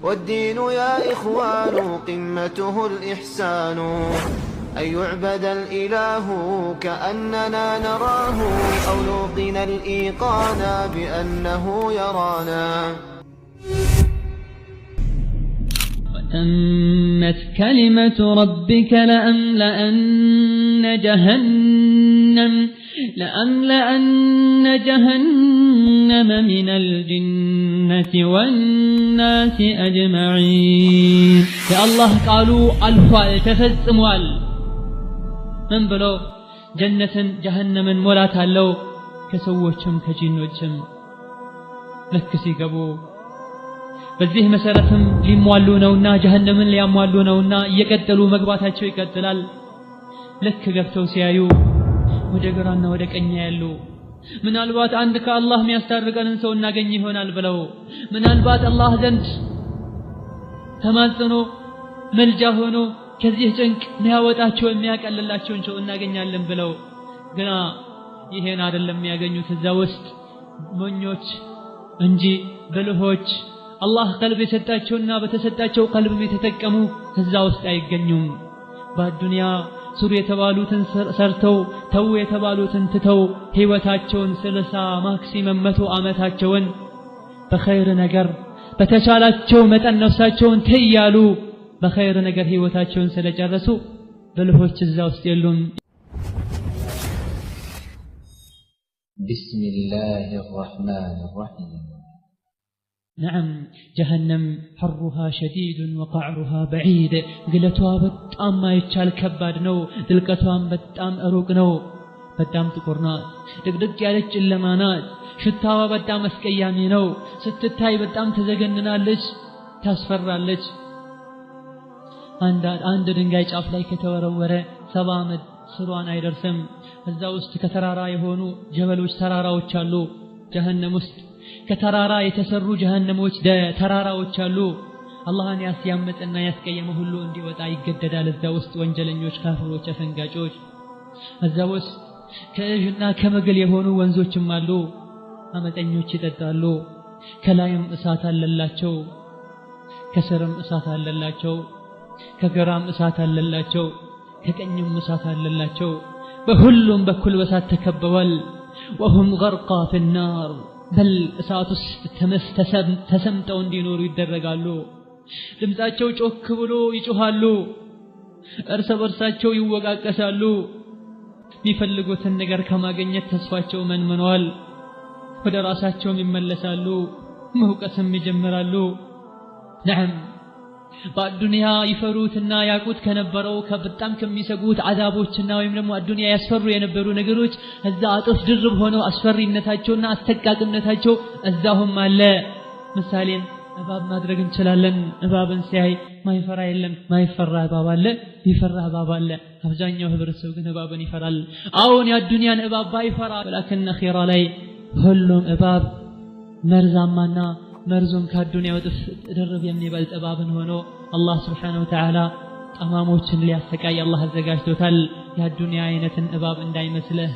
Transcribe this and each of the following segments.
والدين يا إخوان قمته الإحسان أن يعبد الإله كأننا نراه أو نوقن الإيقان بأنه يرانا. وتمت كلمة ربك لأملأن جهنم من الجنة والناس أجمعين. يا الله قالوا ألفال تفزموال من بلو جنة جهنم مولاتا لو كسووشم كجنوشم لكسي قبو በዚህ መሰረትም ሊሟሉ ነውና ጀሃነምን ሊያሟሉ ነውና እየቀጠሉ መግባታቸው ይቀጥላል። ልክ ገብተው ሲያዩ ወደ ግራና ወደ ቀኝ ያሉ ምናልባት አንድ ከአላህ የሚያስታርቀንን ሰው እናገኝ ይሆናል ብለው ምናልባት አላህ ዘንድ ተማጽኖ መልጃ ሆኖ ከዚህ ጭንቅ የሚያወጣቸው የሚያቀልላቸውን ሰው እናገኛለን ብለው ግና ይሄን አይደለም የሚያገኙት። እዛ ውስጥ ሞኞች እንጂ ብልሆች አላህ ቀልብ የሰጣቸውና በተሰጣቸው ቀልብም የተጠቀሙ እዛ ውስጥ አይገኙም። በዱንያ ሱሩ የተባሉትን ሰርተው ተው የተባሉትን ትተው ህይወታቸውን 60 ማክሲመም 100 ዓመታቸውን በኸይር ነገር በተቻላቸው መጠን ነፍሳቸውን ተያሉ በኸይር ነገር ህይወታቸውን ስለጨረሱ ብልሆች እዛ ውስጥ የሉም። ቢስሚላሂ الرحمن الرحيم نعم جهنم حرها شديد وقعرها بعيد قلتها بطام ما يتشال كباد نو دلقتها بطام أروق نو بطام تقرنات دق يالج اللمانات شتاوا بطام اسكيامي نو ستتاي بطام تزغننا لج تاسفر لج عند دنگاي ጫፍ ላይ ከተወረወረ 70 ዓመት ስሯን አይደርስም። እዛ ውስጥ ከተራራ የሆኑ ጀበሎች ተራራዎች አሉ። ጀሃነም ውስጥ ከተራራ የተሰሩ ጀሃነሞች ተራራዎች አሉ። አላህን ያስያመጠና ያስቀየመ ሁሉ እንዲወጣ ይገደዳል። እዛ ውስጥ ወንጀለኞች፣ ካፍሮች፣ አፈንጋጮች እዛ ውስጥ ከእጅና ከመግል የሆኑ ወንዞችም አሉ። አመፀኞች ይጠጣሉ። ከላይም እሳት አለላቸው፣ ከስርም እሳት አለላቸው፣ ከግራም እሳት አለላቸው፣ ከቀኝም እሳት አለላቸው። በሁሉም በኩል በእሳት ተከበዋል። وهم غرقا في النار بل እሳት ውስጥ ተሰምጠው እንዲኖሩ ይደረጋሉ። ድምጻቸው ጮክ ብሎ ይጮሃሉ። እርስ በርሳቸው ይወቃቀሳሉ። የሚፈልጉትን ነገር ከማግኘት ተስፋቸው መንምኗል። ወደ ራሳቸውም ይመለሳሉ፣ መውቀስም ይጀምራሉ። ነዓም በአዱንያ ይፈሩትና ያቁት ከነበረው ከበጣም ከሚሰጉት አዛቦችና ወይም ደግሞ አዱንያ ያስፈሩ የነበሩ ነገሮች እዛ አጥፍ ድርብ ሆነው አስፈሪነታቸውና አስተቃቅነታቸው እዛሁም አለ። ምሳሌን እባብ ማድረግ እንችላለን። እባብን ሲያይ ማይፈራ የለም፣ ማይፈራ እባብ አለ፣ ይፈራ እባብ አለ። አብዛኛው ህብረተሰብ ግን እባብን ይፈራል። አሁን የአዱንያን እባብ ባይፈራ ወላኪን ኺራ ላይ ሁሉም እባብ መርዛማና مرزون كالدنيا وطف درب يمني بلت أبابن هونو الله سبحانه وتعالى طماموچن لياسقاي الله አዘጋጅቶታል። يا الدنيا عينتن أباب እንዳይ መስለህ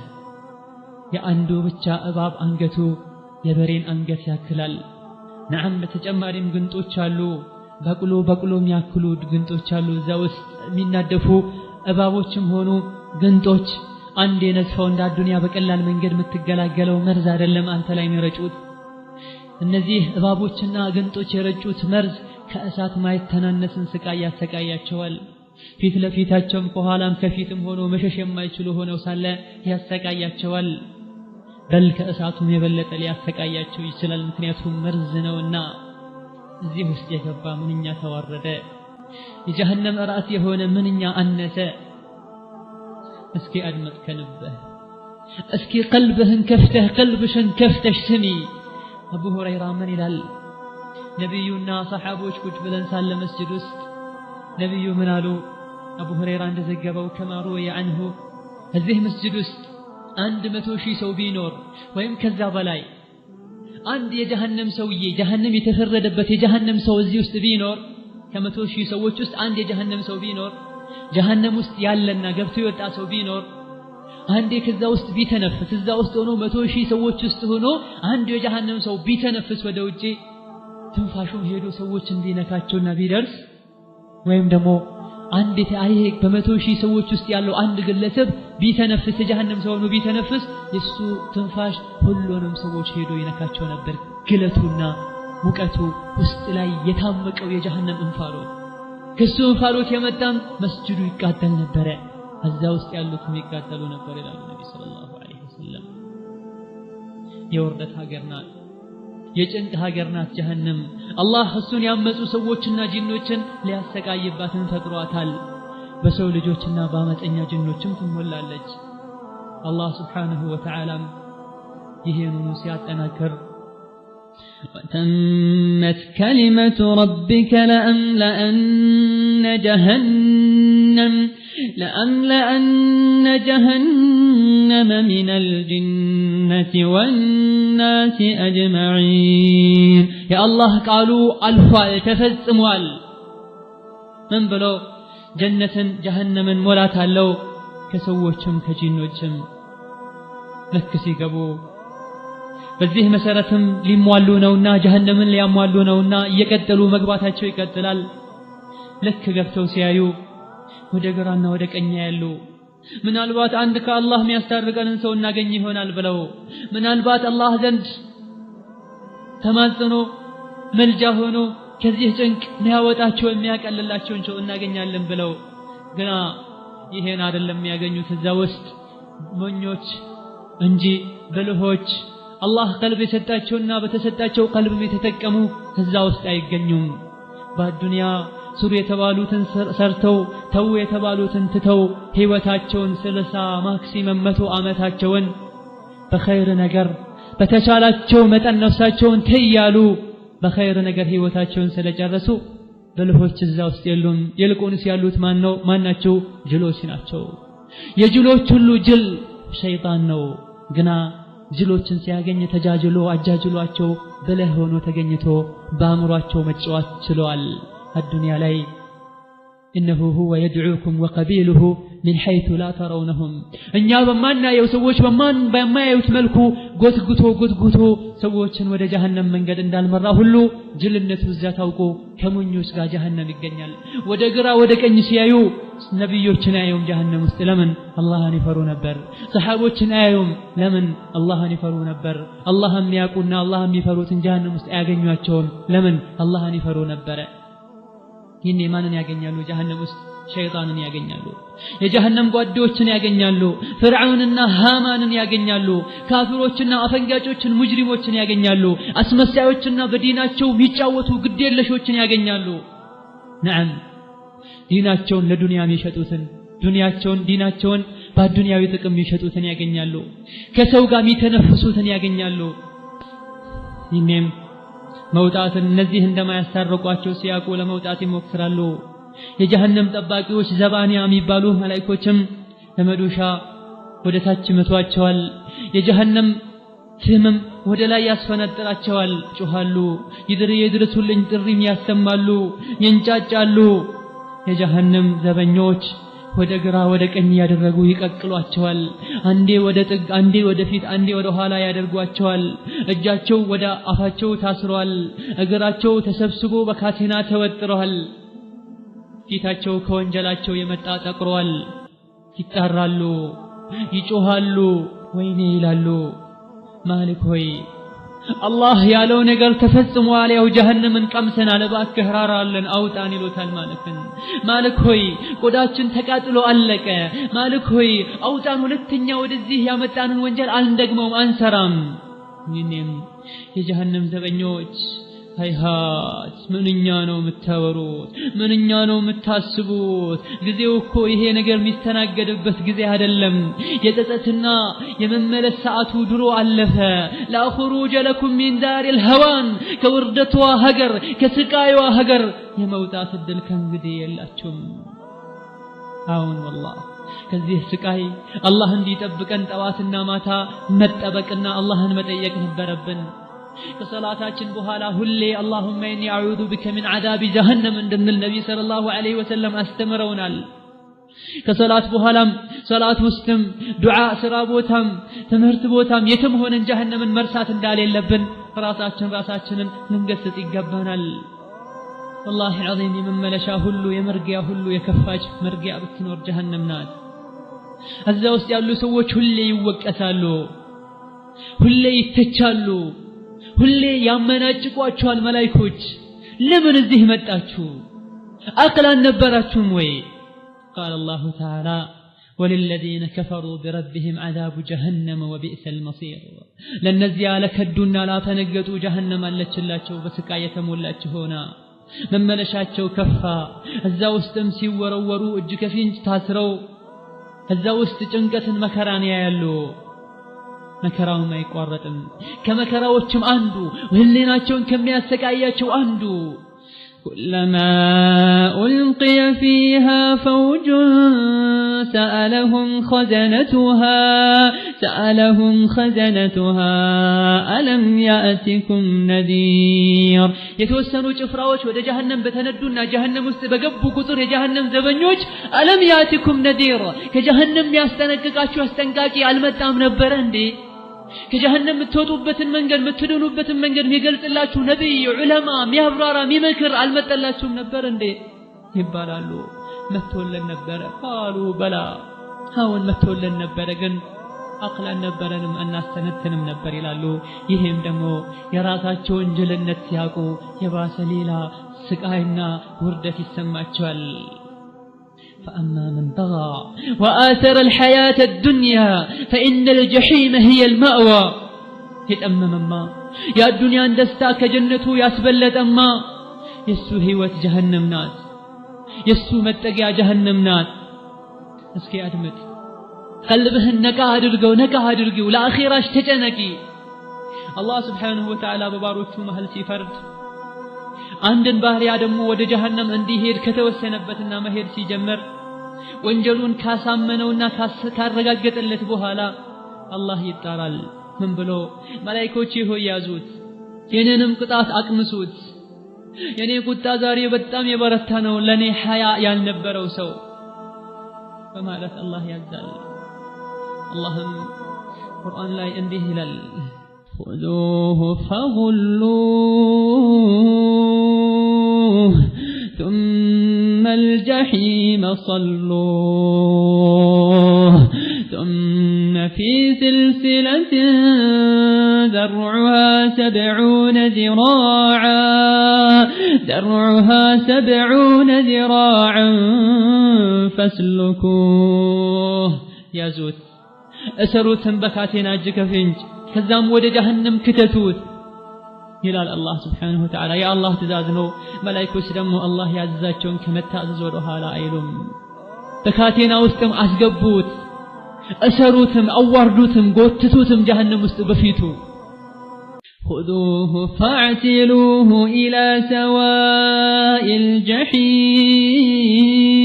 የአንዱ ብቻ እባብ አንገቱ የበሬን አንገት ያክላል። نعم በተጨማሪም ግንጦች አሉ። በቅሎ የሚያክሉ ግንጦች አሉ። እዛ ውስጥ የሚናደፉ እባቦችም ሆኑ ግንጦች አንድ የነጥፈው እንደ ዱንያ በቀላል መንገድ የምትገላገለው መርዝ አይደለም አንተ ላይ የሚረጩት። እነዚህ እባቦችና ግንጦች የረጩት መርዝ ከእሳት ማይተናነስን ስቃይ ያሰቃያቸዋል። ፊት ለፊታቸውም ከኋላም ከፊትም ሆኖ መሸሽ የማይችሉ ሆነው ሳለ ያሰቃያቸዋል። በል ከእሳቱም የበለጠ ሊያሰቃያቸው ይችላል። ምክንያቱም መርዝ ነውና። እዚህ ውስጥ የገባ ምንኛ ተዋረደ። የጀሃነም ራስ የሆነ ምንኛ አነሰ። እስኪ አድመጥ ከልብህ፣ እስኪ ቀልብህን ከፍተህ ቀልብሽን ከፍተሽ ስሚ። አቡ ሁረይራ ምን ይላል? ነብዩና ሰሃቦች ቁጭ ብለን ሳለ መስጂድ ውስጥ ነብዩ ምን አሉ? አቡ ሁረይራ እንደዘገበው ከማሩ ያንሁ እዚህ መስጂድ ውስጥ 100,000 ሰው ቢኖር ወይም ከዛ በላይ አንድ የጀሃነም ሰውዬ ጀሃነም የተፈረደበት የጀሃነም ሰው እዚህ ውስጥ ቢኖር ከ100,000 ሰዎች ውስጥ አንድ የጀሃነም ሰው ቢኖር ጀሃነም ውስጥ ያለና ገብቶ የወጣ ሰው ቢኖር አንዴ ከዛ ውስጥ ቢተነፍስ እዛ ውስጥ ሆኖ 100,000 ሰዎች ውስጥ ሆኖ አንድ የጀሃነም ሰው ቢተነፍስ ወደ ውጪ ትንፋሹም ሄዶ ሰዎች እንዲነካቸውና ቢደርስ ወይም ደግሞ አንድ ታሪክ በመቶ ሺህ ሰዎች ውስጥ ያለው አንድ ግለሰብ ቢተነፍስ የጀሃነም ሰው ነው ቢተነፍስ የሱ ትንፋሽ ሁሉንም ሰዎች ሄዶ ይነካቸው ነበር ግለቱና ሙቀቱ ውስጥ ላይ የታመቀው የጀሃነም እንፋሎት ከሱ እንፋሎት የመጣም መስጂዱ ይቃጠል ነበር እዛ ውስጥ ያሉትም ይቃጠሉ ነበር ይላሉ ነብዩ ሰለላሁ ዐለይሂ ወሰለም የወርደት ሀገር ናት የጭንቅ ሀገር ናት ጀሃነም አላህ እሱን ያመጹ ሰዎችና ጂኖችን ሊያሰቃይባትን ፈጥሯታል በሰው ልጆችና በአመፀኛ ጂኖችም ትሞላለች አላህ Subhanahu Wa Ta'ala ይሄንኑ ሲያጠናክር وتمت كلمة ربك لأملأن جهنم من الجنة والناس أجمعين يا الله قالوا ألفال تفزموال من بلو جنة جهنم مولاتا لو كسووچم كجنوچم لكسي قبو በዚህ መሰረትም ሊሟሉ ነውና ጀሃነምን ሊያሟሉ ነውና እየቀጠሉ መግባታቸው ይቀጥላል ለክ ገብተው ሲያዩ ወደ ግራና ወደ ቀኝ ያሉ ምናልባት አንድ ከአላህ የሚያስታርቀንን ሰው እናገኝ ይሆናል ብለው ምናልባት አላህ ዘንድ ተማጽኖ መልጃ ሆኖ ከዚህ ጭንቅ ሊያወጣቸው የሚያቀልላቸውን ሰው እናገኛለን ብለው ግና ይሄን አይደለም የሚያገኙት እዛ ውስጥ ሞኞች እንጂ ብልሆች አላህ ቀልብ የሰጣቸውና በተሰጣቸው ቀልብም የተጠቀሙ ከዛ ውስጥ አይገኙም በዱንያ ሱር የተባሉትን ሰርተው ተው የተባሉትን ትተው ህይወታቸውን 30 ማክሲመም 100 አመታቸውን በኸይር ነገር በተቻላቸው መጠን ነፍሳቸውን ተያሉ በኸይር ነገር ህይወታቸውን ስለጨረሱ በልሆች እዛ ውስጥ የሉም ይልቁንስ ያሉት ማናቸው ጅሎች ናቸው የጅሎች ሁሉ ጅል ሸይጣን ነው ግና ጅሎችን ሲያገኝ ተጃጅሎ አጃጅሏቸው በለህ ሆኖ ተገኝቶ በአምሯቸው መጫወት ችለዋል الدنيا ላይ إنه هو يدعوكم وقبيله من حيث لا ترونهم እኛ በማናየው ሰዎች በማያዩት መልኩ ጎትጉቶ ሰዎችን ወደ ጀሃነም መንገድ እንዳልመራ ሁሉ ጅልነቱ እዛ ታውቆ ከሞኞች ጋር ጀሃነም ይገኛል ወደ ግራ ወደ ቀኝ ሲያዩ ነብዮችን አያዩም ጀሃነም ውስጥ ለምን አላህን ይፈሩ ነበር ሰሃቦችን አያዩም ለምን አላህን ይፈሩ ነበር አላህን የሚያውቁና አላህን የሚፈሩትን ጀሃነም ውስጥ አያገኟቸውም ለምን አላህን ይፈሩ ነበር ይሄን ማንን ያገኛሉ ጀሃነም ውስጥ ሸይጣንን ያገኛሉ የጀሃነም ጓዶችን ያገኛሉ ፍርዓውንና ሃማንን ያገኛሉ ካፊሮችና አፈንጋጮችን ሙጅሪሞችን ያገኛሉ አስመሳዮችና በዲናቸው የሚጫወቱ ግዴለሾችን ያገኛሉ ነዓም ዲናቸውን ለዱንያ የሚሸጡትን ዲናቸውን በዱንያዊ ጥቅም የሚሸጡትን ያገኛሉ ከሰው ጋር የሚተነፍሱትን ያገኛሉ ይሄም መውጣትን እነዚህ እንደማያስታርቋቸው ሲያቁ ለመውጣት ይሞክራሉ የጀሃነም ጠባቂዎች ዘባኒያ የሚባሉ መላእክቶችም ለመዶሻ ወደ ታች መቷቸዋል የጀሃነም ፍህምም ወደ ላይ ያስፈነጥራቸዋል ጮሃሉ ይድረሱልኝ ጥሪም ያሰማሉ ይንጫጫሉ የጀሃነም ዘበኞች ወደ ግራ ወደ ቀኝ ያደረጉ ይቀቅሏቸዋል አንዴ ወደ ጥግ አንዴ ወደ ፊት አንዴ ወደ ኋላ ያደርጓቸዋል እጃቸው ወደ አፋቸው ታስሯል እግራቸው ተሰብስቦ በካቴና ተወጥሯል ፊታቸው ከወንጀላቸው የመጣ ጠቅሯል ይጣራሉ ይጮሃሉ ወይኔ ይላሉ ማሊክ ሆይ አላህ ያለው ነገር ተፈጽሟል ያው ጀሃነምን ቀምሰናል እባክህ ራራልን አውጣን ይሉታል ማሊክ ሆይ ቆዳችን ተቃጥሎ አለቀ ማሊክ ሆይ አውጣን ሁለተኛ ወደዚህ ያመጣንን ወንጀል አንደግመው አንሰራም ይኔም የጀሃነም ዘበኞች ሃይሃት ምንኛ ነው የምታወሩት ምንኛ ነው የምታስቡት ጊዜው እኮ ይሄ ነገር የሚስተናገድበት ጊዜ አይደለም የጸጸትና የመመለስ ሰዓቱ ድሮ አለፈ لا خروج لكم من دار الهوان ከውርደቷ ሀገር ከስቃይዋ ሀገር የመውጣት እድል ከእንግዲህ የላችሁም አሁን والله ከዚህ ስቃይ አላህ እንዲጠብቀን ጠዋትና ማታ መጠበቅና አላህን መጠየቅ ነበረብን ከሰላታችን በኋላ ሁሌ اللهم اني اعوذ بك من عذاب جهنم እንደምን ነብይ ሰለላሁ ዐለይሂ ወሰለም አስተምረውናል ከሰላት በኋላም ሰላት ውስጥም ዱዓ ስራ ቦታም ትምህርት ቦታም የትም ሆነን ጀሃነምን መርሳት እንዳሌለብን ራሳችንን ልንገስጽ ይገባናል والله العظيم የመመለሻ ሁሉ የመርጊያ ሁሉ የከፋች መርጊያ ብትኖር ጀሃነም ናት እዛ ውስጥ ያሉ ሰዎች ሁሌ ይወቀሳሉ ሁሌ ይተቻሉ ሁሌ ያመናጭቋቸዋል መላእክቶች ለምን እዚህ መጣችሁ አቅላን ነበራችሁም ወይ قال الله تعالى وللذين كفروا بربهم عذاب جهنم وبئس المصير لنزيا لكدونا لا تنقطوا جهنم አለችላቸው በስቃይ የተሞላች ሆና መመለሻቸው ከፋ እዛ ውስጥም ሲወረወሩ እጅ ከፊንጭ ታስረው እዛ ውስጥ ጭንቀትን መከራን ያያሉ መከራው ማይቋረጥም ከመከራዎችም አንዱ ህሊናቸውን ከሚያሰቃያቸው አንዱ كلما ألقي فيها فوج سألهم خزنتها ألم يأتكم نذير يتوسنوا ጭፍራዎች ወደ ጀሃነም በተነዱና ጀሃነም ውስጥ በገቡ ቁጥር የጀሃነም ዘበኞች ألم يأتكم نذير ከጀሃነም ያስጠነቅቃችሁ አስጠንቃቂ አልመጣም ነበር እንዴ ከጀሃነም የምትወጡበትን መንገድ የምትድኑበትን መንገድ የሚገልጽላችሁ ነብይ ዑለማ የሚያብራራ የሚመክር አልመጣላችሁም ነበር እንዴ ይባላሉ መጥቶልን ነበር قالوا بلى አሁን መጥቶልን ነበር ግን አቅላን ነበረንም እናስተነትንም ነበር ይላሉ ይሄም ደግሞ የራሳቸውን ጅልነት ሲያውቁ የባሰ ሌላ ስቃይና ውርደት ይሰማቸዋል فأما من طغى وآثر الحياة الدنيا فإن الجحيم هي المأوى يتأمم ما يا الدنيا اندستا كجنته ياسبلت أما يسو هيوة جهنم نات يسو متقيا جهنم نات اسكي أدمت قلبهن نكا هدرقو لا أخيراش تجنكي الله سبحانه وتعالى بباروتو مهل سيفرد አንድን ባህሪያ ደግሞ ወደ ጀሃነም እንዲሄድ ከተወሰነበትና መሄድ ሲጀምር ወንጀሉን ካሳመነውና ካረጋገጠለት በኋላ አላህ ይጣራል ምን ብሎ መላእክቶች ሆይ ያዙት የኔንም ቅጣት አቅምሱት የኔ ቁጣ ዛሬ በጣም የበረታ ነው ለኔ ሐያ ያልነበረው ሰው በማለት አላህ ያዛል አላህም ቁርአን ላይ እንዲህ ይላል خذوه فغلوه ثم الجحيم صلوه ثم في سلسلة ذرعها 70 ذراعا فاسلكوه يا زوت أسروتن بكاتنا جكفنج ከዛም ወደ ጀሃነም ከተቱት ይላል አላህ Subhanahu Wa Ta'ala ያ አላህ ትእዛዝ ነው መላእክቶች ደግሞ አላህ ያዘዛቸውን ከመታዘዝ ወደ ኋላ አይሉም በካቴና ውስጥም አስገቡት እሰሩትም አዋርዱትም ጎትቱትም ጀሃነም ውስጥ በፊቱ خذوه فاعتلوه إلى سواء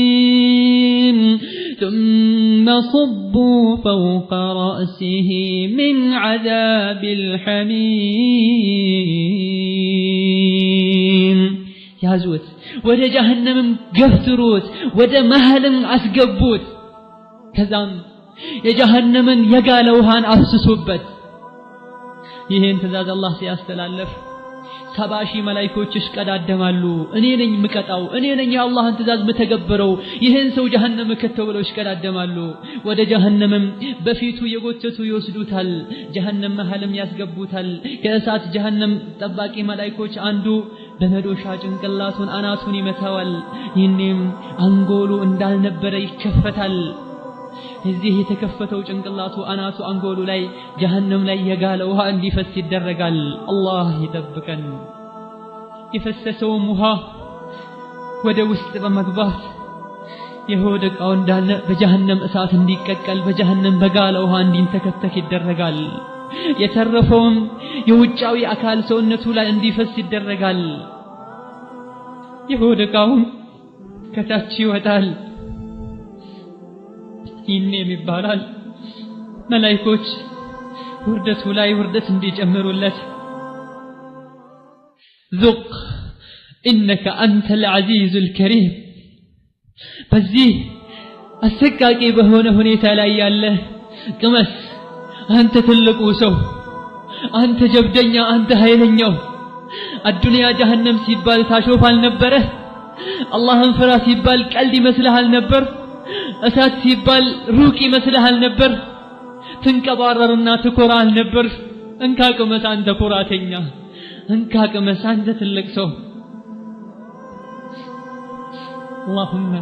الجحيم ثم صبوا فوق رأسه من عذاب الحميم يازوت وده جهنم قفتروت وده مهلم أسقبوت كذا يجهنم يقالوهان أفسسوبت ይሄን ትእዛዝ አላህ ሲያስተላልፍ 70 መላእክቶች ይሽቀዳደማሉ እኔ ነኝ ምቀጣው እኔ ነኝ የአላህን ትእዛዝ መተገበረው ይሄን ሰው ጀሃነም ከተው ብለው ይሽቀዳደማሉ ወደ ጀሃነምም በፊቱ የጎተቱ ይወስዱታል ጀሃነም መሐልም ያስገቡታል ከእሳት ጀሃነም ጠባቂ መላእክቶች አንዱ በመዶሻ ጭንቅላቱን አናቱን ይመታዋል ይህንም አንጎሉ እንዳልነበረ ይከፈታል እዚህ የተከፈተው ጭንቅላቱ አናቱ አንጎሉ ላይ ጀሃነም ላይ የጋለ ውሃ እንዲፈስ ይደረጋል አላህ ይጠብቀን የፈሰሰው ውሃ ወደ ውስጥ በመግባት የሆደቃው እንዳለ በጀሃነም እሳት እንዲቀቀል በጀሃነም በጋለ ውሃ እንዲንተከተክ ይደረጋል የተረፈውም የውጫዊ አካል ሰውነቱ ላይ እንዲፈስ ይደረጋል የሆደቃው ከታች ይወጣል ይህም ይባላል መላእክቶች ውርደቱ ላይ ውርደት እንዲጨምሩለት ذق إنك أنت العزيز الكريم በዚህ አሰቃቂ በሆነ ሁኔታ ላይ ያለ ቅመስ አንተ ትልቁ ሰው አንተ ጀብደኛ አንተ ኃይለኛው الدنيا جهنم ሲባል ታሾፍ አልነበረ አላህን ፍራ ሲባል ቀልድ ይመስልሃል ነበር እሳት ሲባል ሩቅ ይመስልሃል ነበር ትንቀባረርና ትኮራል ነበር እንካቅመስ አንተ ኩራተኛ እንካቅመስ አንተ ትልቅ ሰው اللهم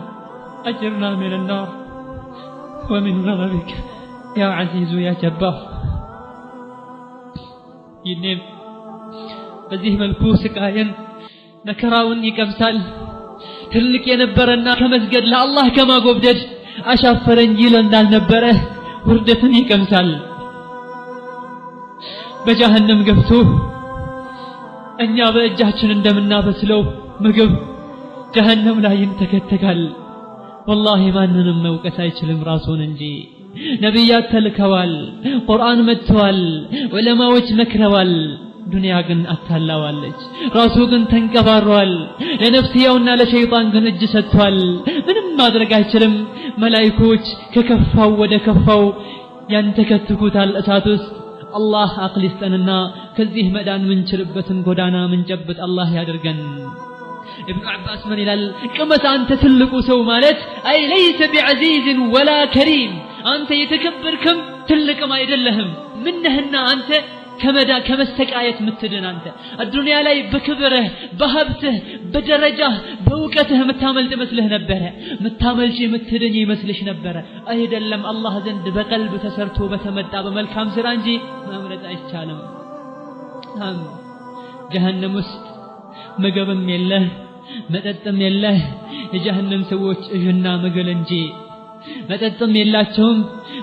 أجرنا من النار ومن غضبك يا عزيز يا جبار ينم በዚህ መልኩ ስቃየን መከራውን ይቀምሳል ትልቅ የነበረና ከመስገድ ለአላህ ከማጎብደድ አሻፈረኝ ይል እንዳልነበረ ውርደትን ይቀምሳል በጀሃነም ገብቶ እኛ በእጃችን እንደምናበስለው ምግብ ጀሃነም ላይ ይንተከተካል والله ማንንም መውቀስ አይችልም ራሱን እንጂ ነብያት ተልከዋል ቁርአን መጥቷል ዑለማዎች መክረዋል ዱንያ ግን አታላዋለች ራሱ ግን ተንቀባሯል ለነፍስያውና ለሸይጣን ግን እጅ ሰጥቷል ምንም ማድረግ አይችልም መላእክቶች ከከፋው ወደ ከፋው ያንተከትኩታል እሳት ውስጥ አላህ አቅል ይስጠንና ከዚህ መዳን ምንችልበትን ጎዳና ምንጨብጥ አላህ ያድርገን ابن عباس من ይላል ቅመስ አንተ ትልቁ ሰው ማለት አይ ليس بعزيز ولا كريم አንተ የተከበርክም ትልቅም አይደለህም ምንህና አንተ ከመስተቃየት ምትድን አንተ الدنيا ላይ በክብርህ በሀብትህ በደረጃህ በእውቀትህ ምታመልጥ መስልህ ነበር ምታመልጪ ምትድን ይመስልሽ ነበር አይደለም አላህ ዘንድ በቀልብ ተሰርቶ በተመጣ በመልካም ስራ እንጂ ማምለጥ አይቻልም ጀሃነም ውስጥ ምግብም የለህ መጠጥም የለህ የጀሃነም ሰዎች እህና ምግል እንጂ መጠጥም የላቸውም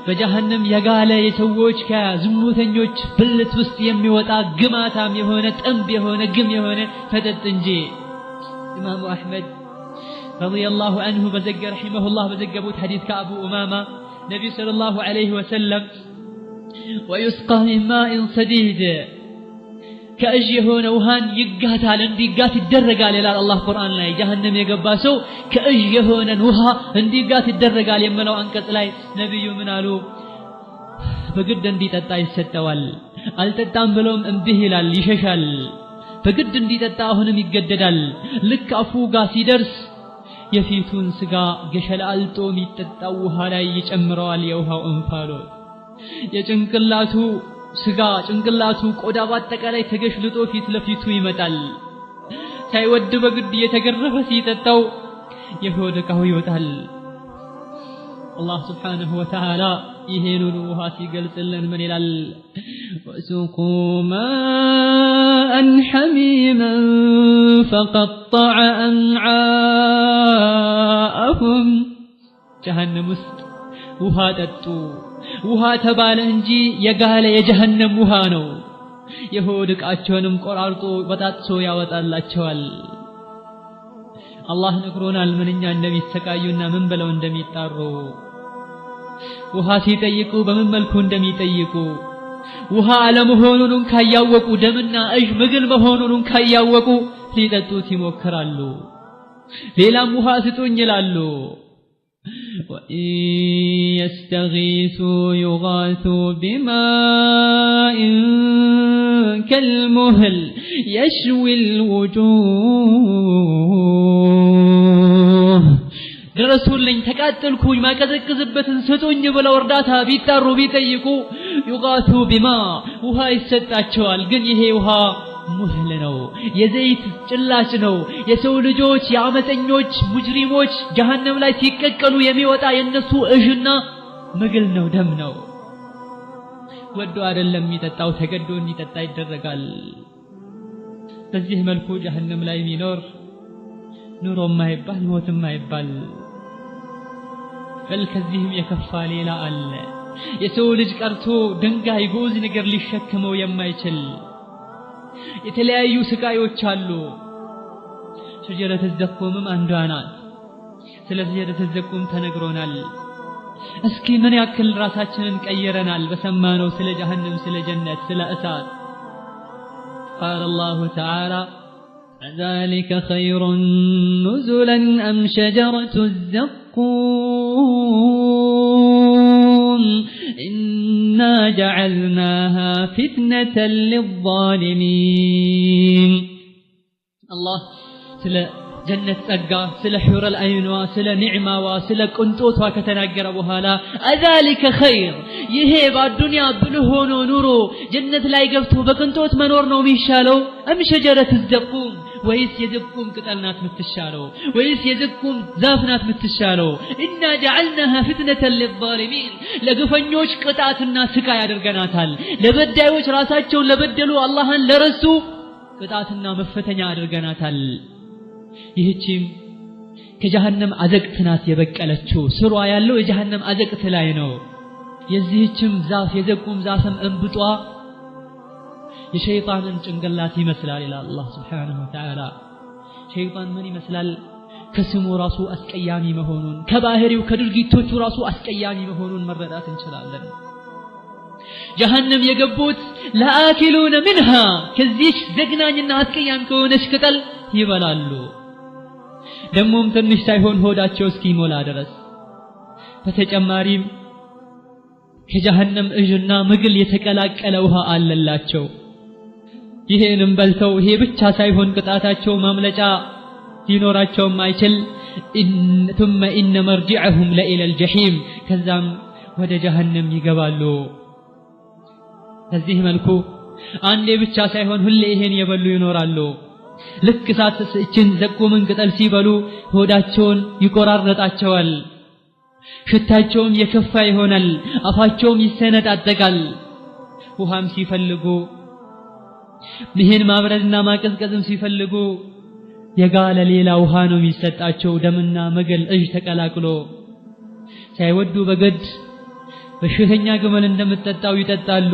በጀሃነም የጋለ የሰዎች ከዝሙተኞች ብልት ውስጥ የሚወጣ ግማታም የሆነ ጥንብ የሆነ ግም የሆነ መጠጥ እንጂ ኢማሙ አህመድ ረዲየላሁ ዐንሁ በዘገረ ረሂመሁላህ በዘገቡት ሐዲስ ከአቡ ኡማማ ነብዩ ሰለላሁ ዐለይሂ ወሰለም ويسقى من ماء صديد ከእጅ የሆነ ውሃን ይጋታል እንዲጋት ይደረጋል ይላል አላህ ቁርአን ላይ ጀሃነም የገባ ሰው ከእጅ የሆነን ውሃ እንዲጋት ይደረጋል የሚለው አንቀጽ ላይ ነብዩ ምን አሉ በግድ እንዲጠጣ ይሰጠዋል አልጠጣም ብሎም እምቢ ይላል ይሸሻል በግድ እንዲጠጣ አሁንም ይገደዳል ልክ አፉ ጋር ሲደርስ የፊቱን ስጋ ገሸላልጦ የሚጠጣው ውሃ ላይ ይጨምረዋል የውሃው እንፋሎት የጭንቅላቱ ስጋ ጭንቅላቱ ቆዳ ባጠቃላይ ተገሽልጦ ፊት ለፊቱ ይመጣል ሳይወድ በግድ የተገረፈ ሲጠጣው የሆድ ዕቃው ይወጣል አላህ Subhanahu Wa Ta'ala ይሄንን ውሃ ሲገልጽልን ምን ይላል وسقوا ماء حميما فقطع أمعاءهم جهنم ውስጥ ውሃ ጠጡ ውሃ ተባለ እንጂ የጋለ የጀሃነም ውሃ ነው የሆድ ዕቃቸውንም ቆራርጦ በጣጥሶ ያወጣላቸዋል አላህ ነግሮናል ምንኛ እንደሚሰቃዩና ምን ብለው እንደሚጣሩ ውሃ ሲጠይቁ በምን መልኩ እንደሚጠይቁ ውሃ አለመሆኑን ካያወቁ ደምና እጅ ምግል መሆኑን ካያወቁ ሊጠጡት ይሞክራሉ ሌላም ውሃ ስጡኝ ይላሉ وإن يستغيثوا يغاثوا بماء كالمهل يشوي الوجوه درسولኝ ተቃጠልኩኝ ማቀዘቅዝበትን ስጡኝ ብለው እርዳታ ቢጣሩ ቢጠይቁ يغاثوا بما ውሃ ይሰጣቸዋል ግን ይሄ ውሃ ሙህል ነው የዘይት ጭላጭ ነው የሰው ልጆች የአመፀኞች ሙጅሪሞች ጀሃነም ላይ ሲቀቀሉ የሚወጣ የነሱ እጅና ምግል ነው ደም ነው ወዶ አይደለም የሚጠጣው ተገዶ እንዲጠጣ ይደረጋል በዚህ መልኩ ጀሃነም ላይ የሚኖር ኑሮ ማይባል ሞት ማይባል ከዚህም የከፋ ሌላ አለ የሰው ልጅ ቀርቶ ድንጋይ ጎዝ ነገር ሊሸከመው የማይችል የተለያዩ ስቃዮች አሉ ሸጀረተ ዘቁምም አንዷ ናት ስለዚህ ሸጀረተ ዘቁም ተነግሮናል እስኪ ምን ያክል ራሳችንን ቀየረናል በሰማነው ስለ ጀሃነም ስለ ጀነት ስለ እሳት قال الله تعالى ذلك خير نزلا أم شجرة الزقوم إن إنا جعلناها فتنة للظالمين الله سلا جنة ጸጋ ስለ ሑረል አይኗ ስለ ኒዕማዋ ስለ ቅንጦቷ ከተናገረ በኋላ አዛሊከ ኸይር ይሄ በአዱንያ ብልህ ሆኖ ኑሮ ጀነት ላይ ገብቶ በቅንጦት መኖር ነው የሚሻለው አም ሸጀረት ዘቁም ወይስ የዘቁም ቅጠል ናት የምትሻለው ወይስ የዘቁም ዛፍ ናት የምትሻለው ኢና جعلناها فتنة للظالمين ለግፈኞች ቅጣትና ስቃይ ያደርገናታል ለበዳዮች ራሳቸውን ለበደሉ አላህን ለረሱ ቅጣትና መፈተኛ ያደርገናታል ይህቺም ከጀሃነም አዘቅት ናት የበቀለችው ስሯ ያለው የጀሃነም አዘቅት ላይ ነው የዚህችም ዛፍ የዘቁም ዛፍም እንብጧ የሸይጣንን ጭንቅላት ይመስላል ኢላ አላህ Subhanahu Wa Ta'ala ሸይጣን ምን ይመስላል ከስሙ ራሱ አስቀያሚ መሆኑን ከባህሪው ከድርጊቶቹ ራሱ አስቀያሚ መሆኑን መረዳት እንችላለን ጀሃነም የገቡት ለአኪሉነ منها ከዚህ ዘግናኝና አስቀያሚ ከሆነች ቅጠል ይበላሉ ደሞም ትንሽ ሳይሆን ሆዳቸው እስኪሞላ ድረስ በተጨማሪም ከጀሃነም እጅና ምግል የተቀላቀለ ውሃ አለላቸው ይሄንም በልተው ይሄ ብቻ ሳይሆን ቅጣታቸው ማምለጫ ሊኖራቸው ማይችል ثم ان مرجعهم الى الجحيم ከዛም ወደ ጀሃነም ይገባሉ በዚህ መልኩ አንዴ ብቻ ሳይሆን ሁሌ ይሄን የበሉ ይኖራሉ ልክ ሳትስችን ዘቁምን ቅጠል ሲበሉ ሆዳቸውን ይቆራረጣቸዋል ሽታቸውም የከፋ ይሆናል አፋቸውም ይሰነጣጠቃል ውሃም ሲፈልጉ ይሄን ማብረድና ማቀዝቀዝም ሲፈልጉ የጋለ ሌላ ውሃ ነው የሚሰጣቸው ደምና መገል እጅ ተቀላቅሎ ሳይወዱ በግድ በሽተኛ ግመል እንደምትጠጣው ይጠጣሉ